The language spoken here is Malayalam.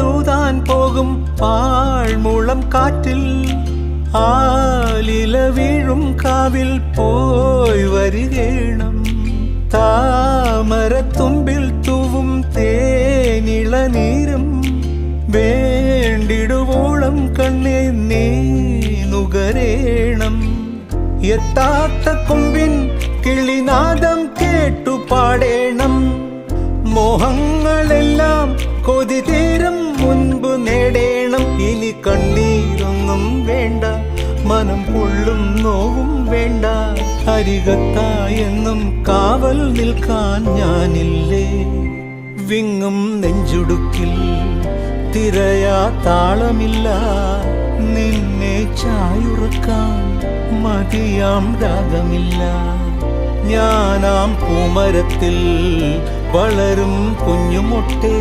എഴുതാൻ പോകും പാഴ്മുളം കാറ്റിൽ ആലില വീഴും കാവിൽ പോയി വരികേണം താമരത്തുമ്പിൽ തൂവും തേനിളനീരും വേണ്ടിടുവോളം കണ്ണേ നീ നുകരേണം എത്താത്ത കൊമ്പിൻ കിളിനാദം കേട്ടു പാടേണം മോഹങ്ങളെല്ലാം കൊതി തീരും മുൻപ് നേടേണം ഇനി കണ്ണീരൊന്നും വേണ്ട മനം പൊള്ളും നോവും വേണ്ട അരികത്തായെന്നും കാവൽ നിൽക്കാൻ ഞാനില്ലേ വിങ്ങും നെഞ്ചുടുക്കിൽ തിരയാ താളമില്ല നിന്നെ ചായുറക്കാൻ മതിയാം രാഗമില്ല ഞാനാം പൂമരത്തിൽ വളരും കുഞ്ഞുമൊട്ടേ